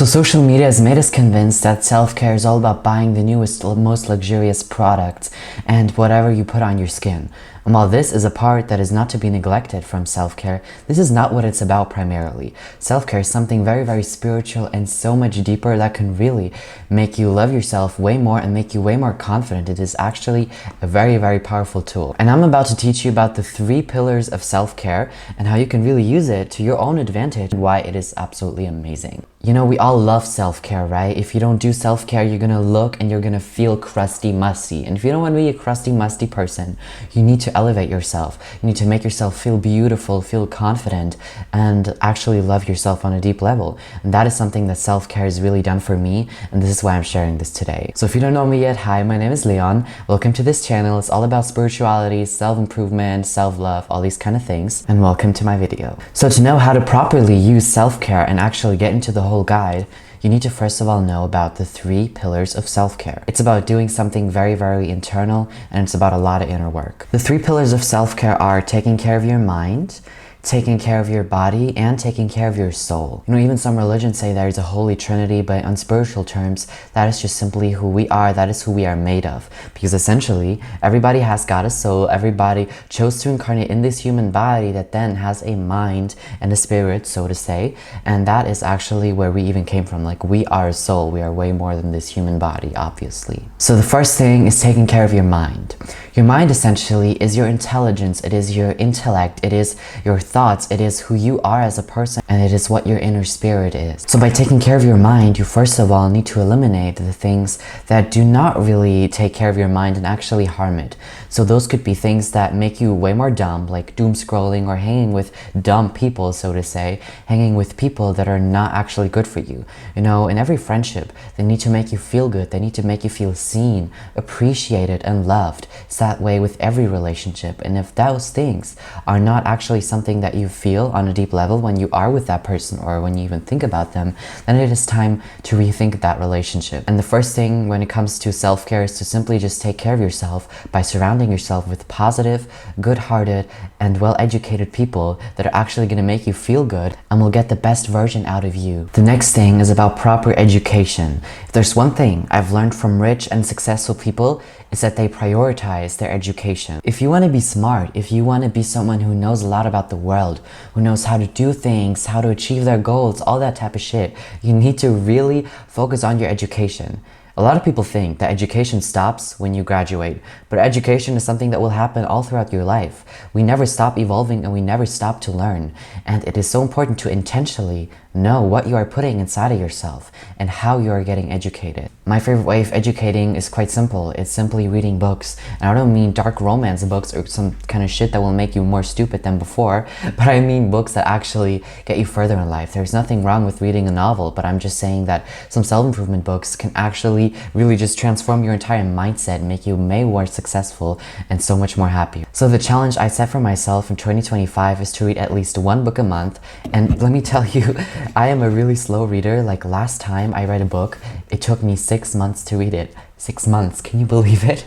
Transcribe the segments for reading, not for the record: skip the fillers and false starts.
So social media has made us convinced that self-care is all about buying the newest, most luxurious products and whatever you put on your skin. And while this is a part that is not to be neglected from self-care, this is not what it's about primarily. Self-care is something very, very spiritual and so much deeper that can really make you love yourself way more and make you way more confident. It is actually a very, very powerful tool. And I'm about to teach you about the 3 pillars of self-care and how you can really use it to your own advantage and why it is absolutely amazing. You know, we all love self-care, right? If you don't do self-care, you're gonna look and you're gonna feel crusty, musty. And if you don't want to be a crusty, musty person, you need to elevate yourself. You need to make yourself feel beautiful, feel confident, and actually love yourself on a deep level. And that is something that self-care has really done for me, and this is why I'm sharing this today. So if you don't know me yet, hi, my name is Leon. Welcome to this channel. It's all about spirituality, self-improvement, self-love, all these kind of things. And welcome to my video. So to know how to properly use self-care and actually get into the whole guide, you need to first of all know about the 3 pillars of self-care. It's about doing something very, very internal, and it's about a lot of inner work. The 3 pillars of self-care are taking care of your mind, taking care of your body, and taking care of your soul. You know, even some religions say there is a holy trinity, but on spiritual terms, that is just simply who we are. That is who we are made of. Because essentially, everybody has got a soul. Everybody chose to incarnate in this human body that then has a mind and a spirit, so to say. And that is actually where we even came from. Like, we are a soul. We are way more than this human body, obviously. So the first thing is taking care of your mind. Your mind essentially is your intelligence. It is your intellect. It is your thoughts, it is who you are as a person, and it is what your inner spirit is. So by taking care of your mind, you first of all need to eliminate the things that do not really take care of your mind and actually harm it. So those could be things that make you way more dumb, like doom scrolling or hanging with dumb people, so to say, hanging with people that are not actually good for you. You know, in every friendship, they need to make you feel good. They need to make you feel seen, appreciated, and loved. It's that way with every relationship. And if those things are not actually something that you feel on a deep level when you are with that person or when you even think about them, then it is time to rethink that relationship. And the first thing when it comes to self-care is to simply just take care of yourself by surrounding yourself with positive, good-hearted, and well-educated people that are actually going to make you feel good and will get the best version out of you. The next thing is about proper education. If there's one thing I've learned from rich and successful people, is that they prioritize their education. If you want to be smart, if you want to be someone who knows a lot about the world, who knows how to do things, how to achieve their goals, all that type of shit, you need to really focus on your education. A lot of people think that education stops when you graduate, but education is something that will happen all throughout your life. We never stop evolving and we never stop to learn. And it is so important to intentionally know what you are putting inside of yourself and how you are getting educated. My favorite way of educating is quite simple. It's simply reading books. And I don't mean dark romance books or some kind of shit that will make you more stupid than before, but I mean books that actually get you further in life. There's nothing wrong with reading a novel, but I'm just saying that some self-improvement books can actually really just transform your entire mindset, make you way more successful and so much more happy. So the challenge I set for myself in 2025 is to read at least 1 book a month. And let me tell you, I am a really slow reader. Like last time I read a book, it took me 6 months to read it. 6 months, can you believe it?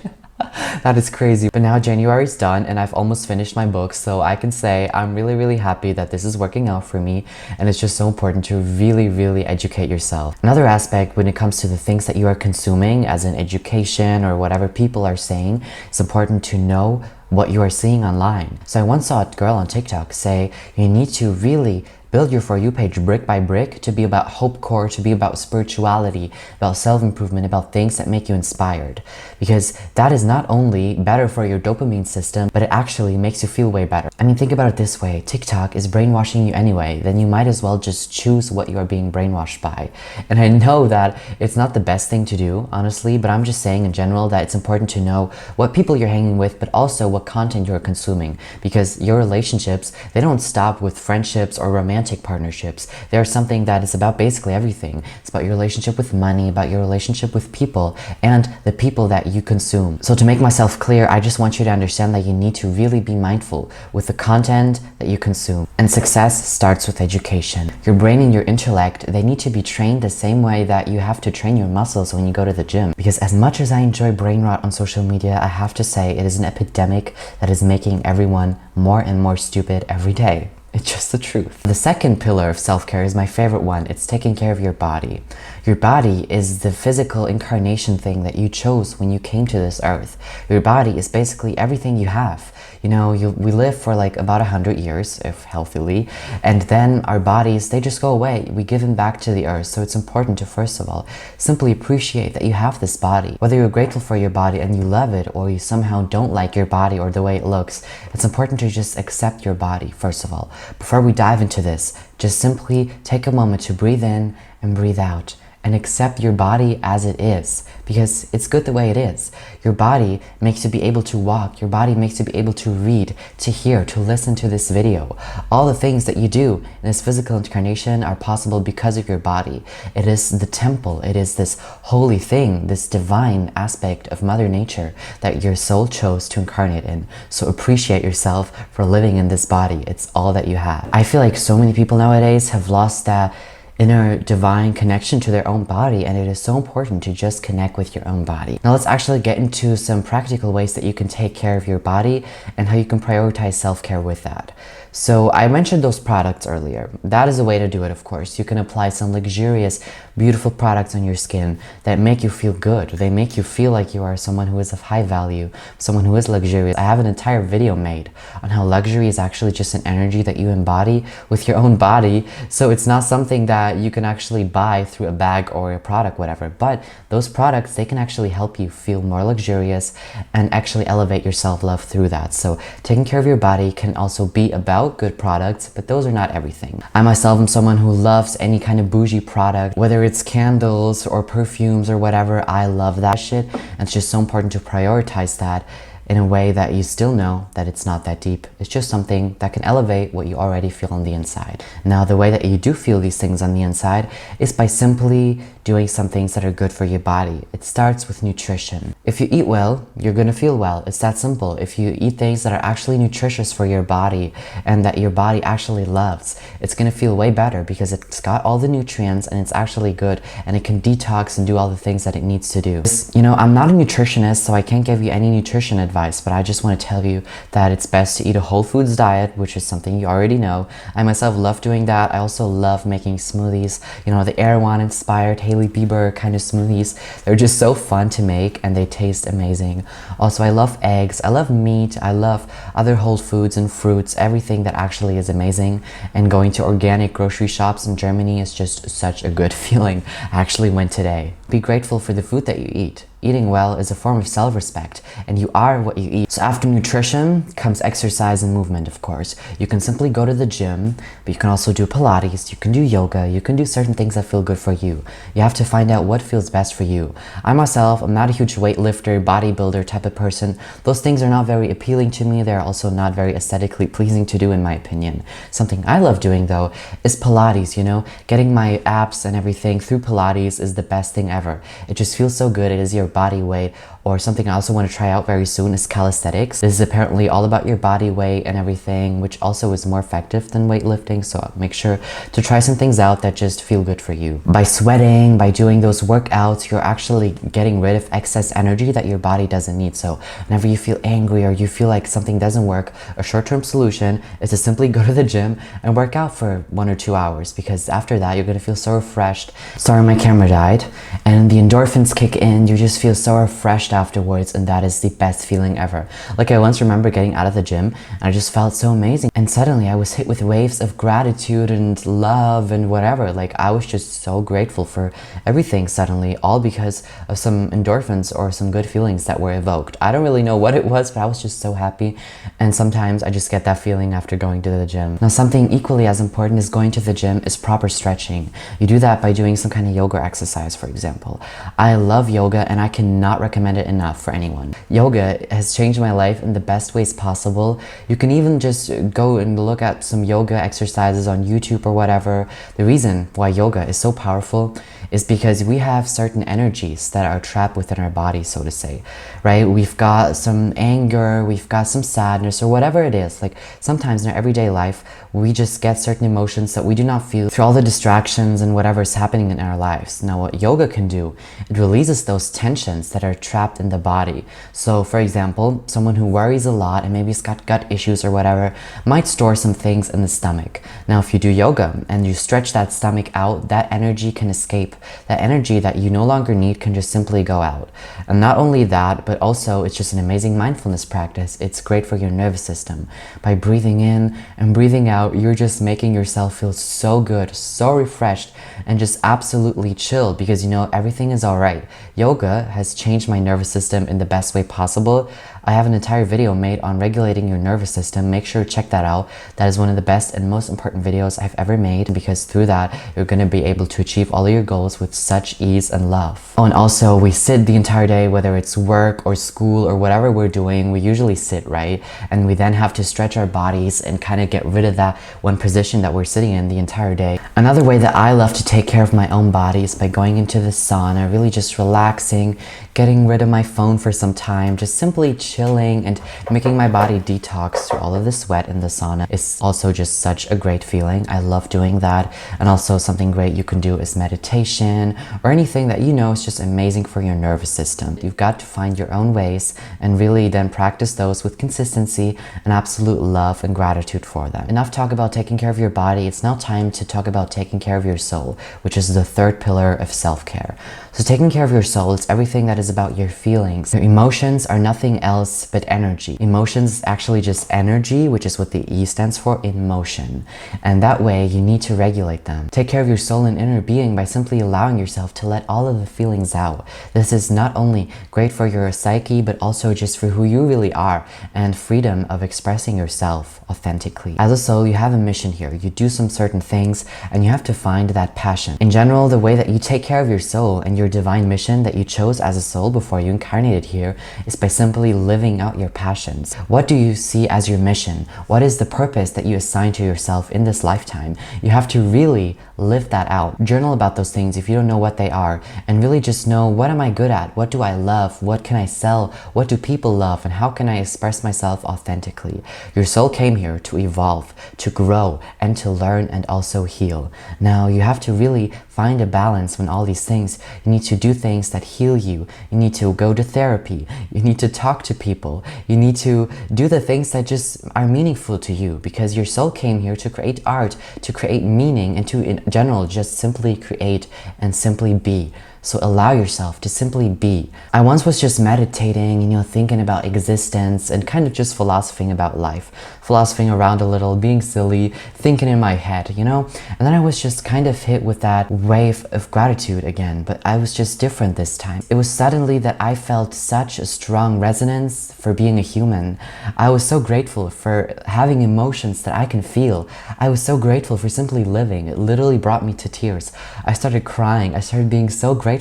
That is crazy. But now January's done and I've almost finished my book, so I can say I'm really, really happy that this is working out for me, and it's just so important to really, really educate yourself. Another aspect when it comes to the things that you are consuming, as in education or whatever people are saying, it's important to know what you are seeing online. So I once saw a girl on TikTok say you need to really build your For You page brick by brick to be about hope core, to be about spirituality, about self-improvement, about things that make you inspired. Because that is not only better for your dopamine system, but it actually makes you feel way better. I mean, think about it this way. TikTok is brainwashing you anyway, then you might as well just choose what you are being brainwashed by. And I know that it's not the best thing to do, honestly, but I'm just saying in general that it's important to know what people you're hanging with, but also what content you're consuming. Because your relationships, they don't stop with friendships or romantic partnerships. They're something that is about basically everything. It's about your relationship with money, about your relationship with people, and the people that you consume. So to make myself clear, I just want you to understand that you need to really be mindful with the content that you consume. And success starts with education. Your brain and your intellect, they need to be trained the same way that you have to train your muscles when you go to the gym. Because as much as I enjoy brain rot on social media, I have to say it is an epidemic that is making everyone more and more stupid every day. It's just the truth. The second pillar of self-care is my favorite one. It's taking care of your body. Your body is the physical incarnation thing that you chose when you came to this earth. Your body is basically everything you have. You know, we live for like about 100 years, if healthily, and then our bodies, they just go away. We give them back to the earth. So it's important to, first of all, simply appreciate that you have this body. Whether you're grateful for your body and you love it, or you somehow don't like your body or the way it looks, it's important to just accept your body, first of all. Before we dive into this, just simply take a moment to breathe in and breathe out. And accept your body as it is, because it's good the way it is. Your body makes you be able to walk. Your body makes you be able to read, to hear, to listen to this video. All the things that you do in this physical incarnation are possible because of your body. It is the temple. It is this holy thing, this divine aspect of Mother Nature that your soul chose to incarnate in. So appreciate yourself for living in this body. It's all that you have. I feel like so many people nowadays have lost that inner divine connection to their own body, and it is so important to just connect with your own body. Now let's actually get into some practical ways that you can take care of your body and how you can prioritize self-care with that. So I mentioned those products earlier. That is a way to do it, of course. You can apply some luxurious, beautiful products on your skin that make you feel good. They make you feel like you are someone who is of high value, someone who is luxurious. I have an entire video made on how luxury is actually just an energy that you embody with your own body. So it's not something that you can actually buy through a bag or a product, whatever. But those products, they can actually help you feel more luxurious and actually elevate your self-love through that. So taking care of your body can also be about good products, but those are not everything. I myself am someone who loves any kind of bougie product, whether it's candles or perfumes or whatever. I love that shit, and it's just so important to prioritize that in a way that you still know that it's not that deep. It's just something that can elevate what you already feel on the inside. Now, the way that you do feel these things on the inside is by simply doing some things that are good for your body. It starts with nutrition. If you eat well, you're gonna feel well. It's that simple. If you eat things that are actually nutritious for your body and that your body actually loves, it's gonna feel way better because it's got all the nutrients and it's actually good, and it can detox and do all the things that it needs to do. You know, I'm not a nutritionist, so I can't give you any nutrition advice, but I just want to tell you that it's best to eat a whole foods diet, which is something you already know. I myself love doing that. I also love making smoothies, you know, the Erewhon inspired Hailey Bieber kind of smoothies. They're just so fun to make and they taste amazing. Also, I love eggs, I love meat, I love other whole foods and fruits, everything that actually is amazing. And going to organic grocery shops in Germany is just such a good feeling. I actually went today. Be grateful for the food that you eat. Eating well is a form of self-respect, and you are what you eat. So after nutrition comes exercise and movement, of course. You can simply go to the gym, but you can also do Pilates, you can do yoga, you can do certain things that feel good for you. You have to find out what feels best for you. I myself, I'm not a huge weightlifter, bodybuilder type of person. Those things are not very appealing to me. They're also not very aesthetically pleasing to do, in my opinion. Something I love doing, though, is Pilates, you know? Getting my abs and everything through Pilates is the best thing ever. It just feels so good. It is your body weight. Or something I also want to try out very soon is calisthenics. This is apparently all about your body weight and everything, which also is more effective than weightlifting. So make sure to try some things out that just feel good for you. By sweating, by doing those workouts, you're actually getting rid of excess energy that your body doesn't need. So whenever you feel angry or you feel like something doesn't work, a short-term solution is to simply go to the gym and work out for 1 or 2 hours, because after that, you're going to feel so refreshed. Sorry, my camera died. And the endorphins kick in. You just feel so refreshed afterwards, and that is the best feeling ever. Like, I once remember getting out of the gym and I just felt so amazing, and suddenly I was hit with waves of gratitude and love and whatever. Like, I was just so grateful for everything suddenly, all because of some endorphins or some good feelings that were evoked. I don't really know what it was, but I was just so happy, and sometimes I just get that feeling after going to the gym. Now, something equally as important as going to the gym is proper stretching. You do that by doing some kind of yoga exercise, for example. I love yoga and I cannot recommend it enough for anyone. Yoga has changed my life in the best ways possible. You can even just go and look at some yoga exercises on YouTube or whatever. The reason why yoga is so powerful is because we have certain energies that are trapped within our body, so to say, right? We've got some anger, we've got some sadness, or whatever it is. Like, sometimes in our everyday life, we just get certain emotions that we do not feel through all the distractions and whatever is happening in our lives. Now, what yoga can do, it releases those tensions that are trapped trapped in the body. So for example, someone who worries a lot and maybe has got gut issues or whatever might store some things in the stomach. Now if you do yoga and you stretch that stomach out, that energy can escape. That energy that you no longer need can just simply go out. And not only that, but also it's just an amazing mindfulness practice. It's great for your nervous system. By breathing in and breathing out, you're just making yourself feel so good, so refreshed, and just absolutely chilled because you know everything is all right. Yoga has changed my nervous system in the best way possible. I have an entire video made on regulating your nervous system. Make sure to check that out. That is one of the best and most important videos I've ever made, because through that, you're going to be able to achieve all of your goals with such ease and love. Oh, and also we sit the entire day, whether it's work or school or whatever we're doing, we usually sit, right? And we then have to stretch our bodies and kind of get rid of that one position that we're sitting in the entire day. Another way that I love to take care of my own body is by going into the sauna, really just relaxing, getting rid of my phone for some time, just simply chilling and making my body detox through all of the sweat in the sauna. It's also just such a great feeling. I love doing that. And also something great you can do is meditation or anything that you know is just amazing for your nervous system. You've got to find your own ways and really then practice those with consistency and absolute love and gratitude for them. Enough talk about taking care of your body. It's now time to talk about taking care of your soul, which is the third pillar of self-care. So taking care of your soul is everything that is about your feelings. Your emotions are nothing else but energy. Emotions is actually just energy, which is what the E stands for, in motion. And that way you need to regulate them. Take care of your soul and inner being by simply allowing yourself to let all of the feelings out. This is not only great for your psyche, but also just for who you really are and freedom of expressing yourself authentically. As a soul, you have a mission here. You do some certain things and you have to find that passion. In general, the way that you take care of your soul and your divine mission that you chose as a soul before you incarnated here is by simply living out your passions. What do you see as your mission? What is the purpose that you assign to yourself in this lifetime? You have to really live that out. Journal about those things if you don't know what they are, and really just know, what am I good at? What do I love? What can I sell? What do people love? And how can I express myself authentically? Your soul came here to evolve, to grow, and to learn and also heal. Now you have to really find a balance when all these things. You need to do things that heal you. You need to go to therapy. You need to talk to people. You need to do the things that just are meaningful to you, because your soul came here to create art, to create meaning, and to in general just simply create and simply be. So allow yourself to simply be. I once was just meditating and, thinking about existence and kind of just philosophing about life. Philosophing around a little, being silly, thinking in my head, And then I was just kind of hit with that wave of gratitude again, but I was just different this time. It was suddenly that I felt such a strong resonance for being a human. I was so grateful for having emotions that I can feel. I was so grateful for simply living. It literally brought me to tears. I started crying. I started being so grateful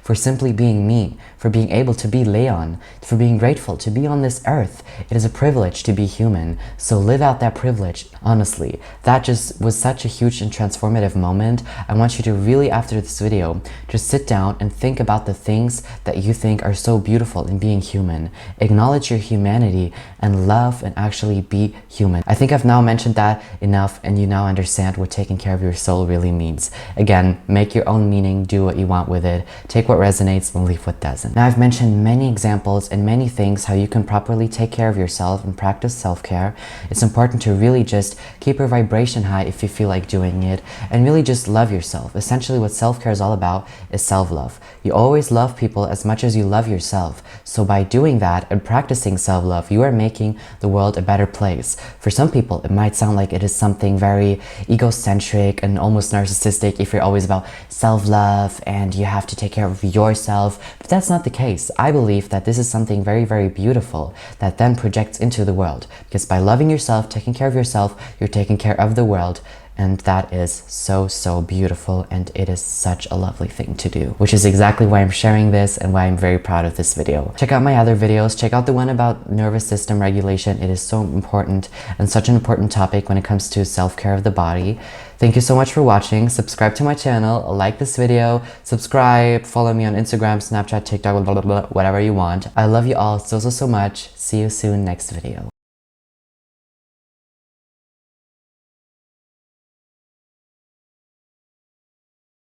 for simply being me, for being able to be Leon, for being grateful to be on this earth. It is a privilege to be human, so live out that privilege. Honestly, that just was such a huge and transformative moment. I want you to really, after this video, just sit down and think about the things that you think are so beautiful in being human. Acknowledge your humanity and love and actually be human. I think I've now mentioned that enough, and you now understand what taking care of your soul really means. Again, make your own meaning, do what you want with it, take what resonates and leave what doesn't. Now I've mentioned many examples and many things how you can properly take care of yourself and practice self-care. It's important to really just keep your vibration high if you feel like doing it, and really just love yourself. Essentially what self-care is all about is self-love. You always love people as much as you love yourself. So by doing that and practicing self-love, you are making the world a better place. For some people, it might sound like it is something very egocentric and almost narcissistic if you're always about self-love and you have to take care of yourself, but that's not the case. I believe that this is something very, very beautiful that then projects into the world, because by loving yourself, taking care of yourself, you're taking care of the world. And that is so, so beautiful, and it is such a lovely thing to do, which is exactly why I'm sharing this and why I'm very proud of this video. Check out my other videos. Check out the one about nervous system regulation. It is so important and such an important topic when it comes to self-care of the body. Thank you so much for watching. Subscribe to my channel, like this video, subscribe, follow me on Instagram, Snapchat, TikTok, blah, blah, blah, whatever you want. I love you all so, so, so much. See you soon next video.